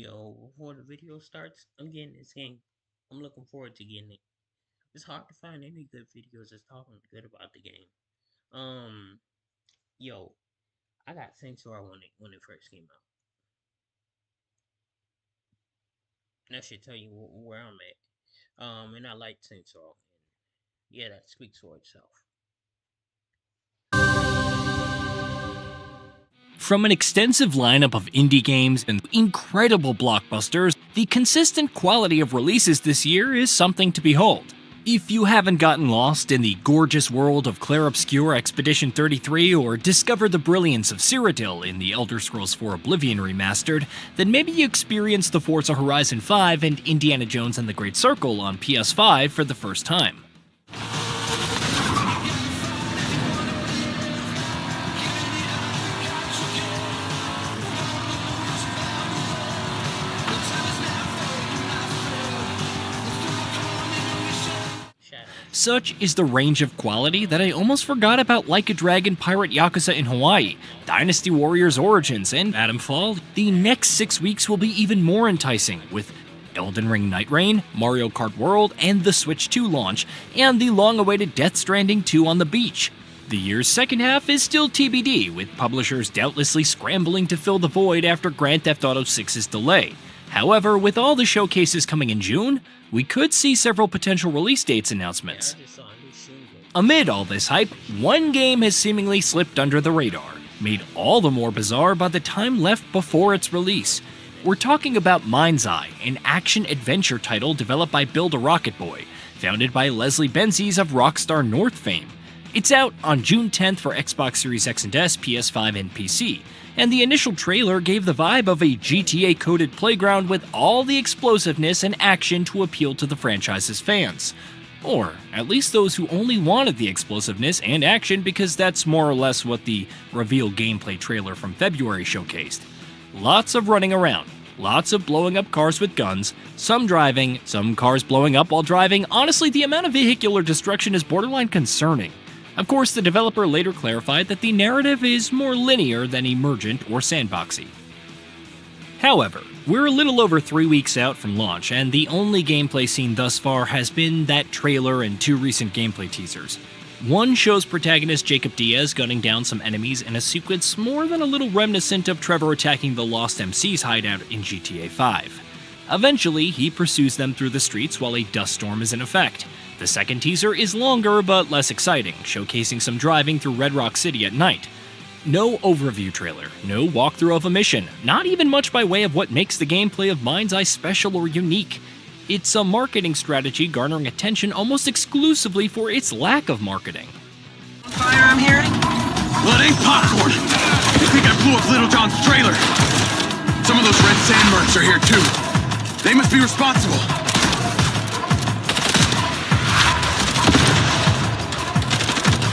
Before the video starts, I'm getting this game. I'm looking forward to getting it. It's hard to find any good videos that's talking good about the game. Um, yo, I got Saints Row when it first came out. That should tell you where I'm at. And I like Saints Row. And yeah, that speaks for itself. From an extensive lineup of indie games and incredible blockbusters, the consistent quality of releases this year is something to behold. If you haven't gotten lost in the gorgeous world of Clair Obscur Expedition 33 or discovered the brilliance of Cyrodiil in the Elder Scrolls IV Oblivion Remastered, then maybe you experienced the Forza Horizon 5 and Indiana Jones and the Great Circle on PS5 for the first time. Such is the range of quality that I almost forgot about Like a Dragon Pirate Yakuza in Hawaii, Dynasty Warriors Origins, and Atomfall. The next 6 weeks will be even more enticing, with Elden Ring Night Rain, Mario Kart World, and the Switch 2 launch, and the long-awaited Death Stranding 2 on the beach. The year's second half is still TBD, with publishers doubtlessly scrambling to fill the void after Grand Theft Auto 6's delay. However, with all the showcases coming in June, we could see several potential release dates announcements. Amid all this hype, one game has seemingly slipped under the radar, made all the more bizarre by the time left before its release. We're talking about MindsEye, an action-adventure title developed by Build a Rocket Boy, founded by Leslie Benzies of Rockstar North fame. It's out on June 10th for Xbox Series X and S, PS5, and PC, and the initial trailer gave the vibe of a GTA-coded playground with all the explosiveness and action to appeal to the franchise's fans. Or at least those who only wanted the explosiveness and action, because that's more or less what the reveal gameplay trailer from February showcased. Lots of running around, lots of blowing up cars with guns, some driving, some cars blowing up while driving. Honestly, the amount of vehicular destruction is borderline concerning. Of course, the developer later clarified that the narrative is more linear than emergent or sandboxy. However, we're a little over 3 weeks out from launch, and the only gameplay seen thus far has been that trailer and 2 recent gameplay teasers. One shows protagonist Jacob Diaz gunning down some enemies in a sequence more than a little reminiscent of Trevor attacking the Lost MC's hideout in GTA 5. Eventually, he pursues them through the streets while a dust storm is in effect. The second teaser is longer but less exciting, showcasing some driving through Red Rock City at night. No overview trailer, no walkthrough of a mission, not even much by way of what makes the gameplay of MindsEye special or unique. It's a marketing strategy garnering attention almost exclusively for its lack of marketing. Fire I'm hearing? Well, it ain't popcorn. They think I blew up Little John's trailer. Some of those red sand mercs are here too. They must be responsible.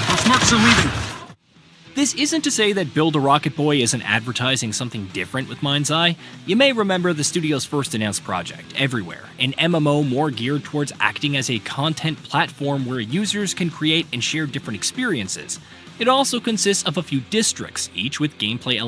Those mercs are leaving. This isn't to say that Build a Rocket Boy isn't advertising something different with MindsEye. You may remember the studio's first announced project, Everywhere, an MMO more geared towards acting as a content platform where users can create and share different experiences. It also consists of a few districts, each with gameplay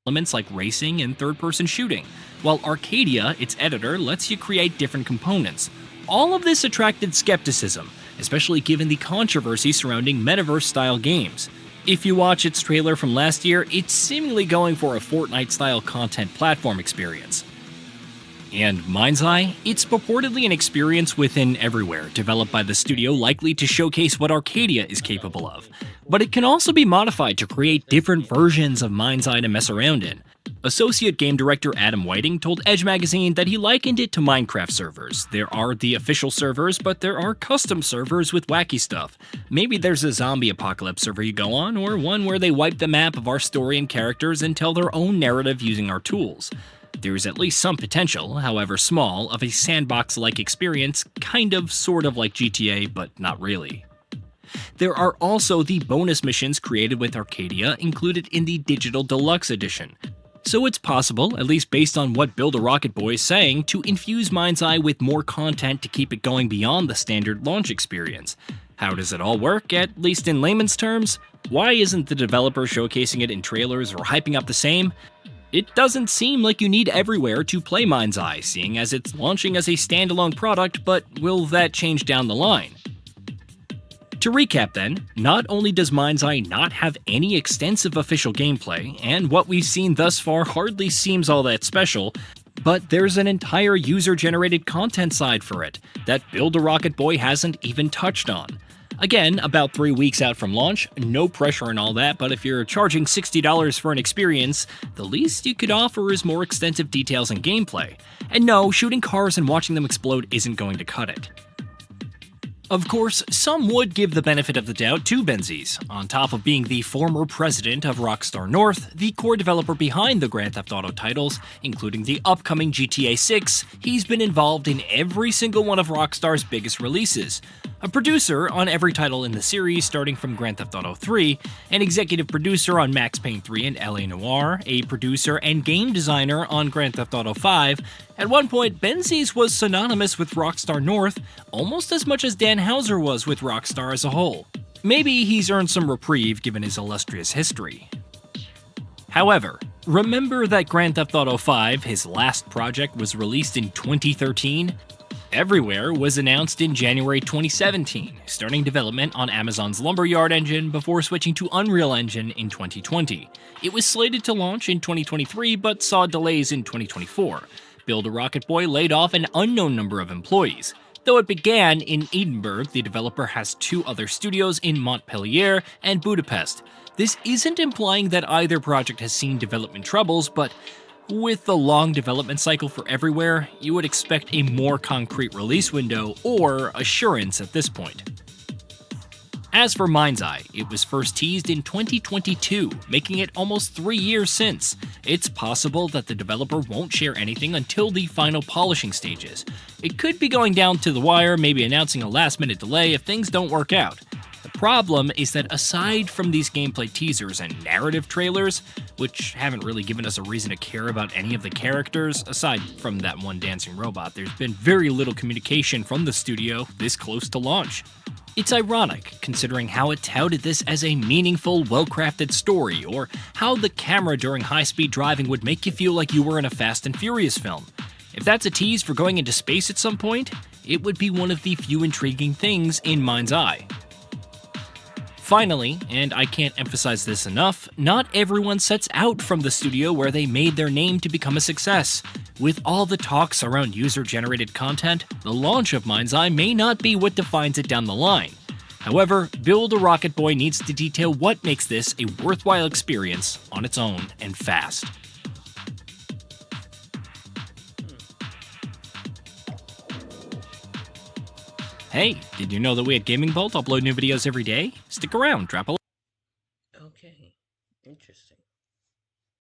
elements like racing and third-person shooting, while Arcadia, its editor, lets you create different components. All of this attracted skepticism, especially given the controversy surrounding metaverse-style games. If you watch its trailer from last year, it's seemingly going for a Fortnite-style content platform experience. And MindsEye? It's purportedly an experience within Everywhere, developed by the studio likely to showcase what Arcadia is capable of. But it can also be modified to create different versions of MindsEye to mess around in. Associate game director Adam Whiting told Edge magazine that he likened it to Minecraft servers. There are the official servers, but there are custom servers with wacky stuff. Maybe there's a zombie apocalypse server you go on, or one where they wipe the map of our story and characters and tell their own narrative using our tools. There's at least some potential, however small, of a sandbox-like experience, kind of sort of like GTA, but not really. There are also the bonus missions created with Arcadia included in the Digital Deluxe Edition. So it's possible, at least based on what Build a Rocket Boy is saying, to infuse MindsEye with more content to keep it going beyond the standard launch experience. How does it all work, at least in layman's terms? Why isn't the developer showcasing it in trailers or hyping up the same? It doesn't seem like you need Everywhere to play MindsEye, seeing as it's launching as a standalone product, but will that change down the line? To recap then, not only does MindsEye not have any extensive official gameplay, and what we've seen thus far hardly seems all that special, but there's an entire user-generated content side for it that Build-A-Rocket Boy hasn't even touched on. Again, about 3 weeks out from launch, no pressure and all that, but if you're charging $60 for an experience, the least you could offer is more extensive details and gameplay. And no, shooting cars and watching them explode isn't going to cut it. Of course, some would give the benefit of the doubt to MindsEye. On top of being the former president of Rockstar North, the core developer behind the Grand Theft Auto titles, including the upcoming GTA 6, he's been involved in every single one of Rockstar's biggest releases. A producer on every title in the series starting from Grand Theft Auto 3, an executive producer on Max Payne 3 and LA Noire, a producer and game designer on Grand Theft Auto 5. At one point, MindsEye was synonymous with Rockstar North, almost as much as Dan Houser was with Rockstar as a whole. Maybe he's earned some reprieve given his illustrious history. However, remember that Grand Theft Auto 5, his last project, was released in 2013? Everywhere was announced in January 2017, starting development on Amazon's Lumberyard engine before switching to Unreal Engine in 2020. It was slated to launch in 2023 but saw delays in 2024. Build-A-Rocket Boy laid off an unknown number of employees. Though it began in Edinburgh, the developer has 2 other studios in Montpellier and Budapest. This isn't implying that either project has seen development troubles, but with the long development cycle for Everywhere, you would expect a more concrete release window or assurance at this point. As for MindsEye, it was first teased in 2022, making it almost 3 years since. It's possible that the developer won't share anything until the final polishing stages. It could be going down to the wire, maybe announcing a last-minute delay if things don't work out. The problem is that aside from these gameplay teasers and narrative trailers, which haven't really given us a reason to care about any of the characters, aside from that one dancing robot, there's been very little communication from the studio this close to launch. It's ironic, considering how it touted this as a meaningful, well-crafted story, or how the camera during high-speed driving would make you feel like you were in a Fast and Furious film. If that's a tease for going into space at some point, it would be one of the few intriguing things in MindsEye. Finally, and I can't emphasize this enough, not everyone sets out from the studio where they made their name to become a success. With all the talks around user-generated content, the launch of MindsEye may not be what defines it down the line. However, Build-A-Rocket Boy needs to detail what makes this a worthwhile experience on its own and fast. Hey, did you know that we at Gaming Bolt upload new videos every day? Stick around, drop a like. Okay, interesting.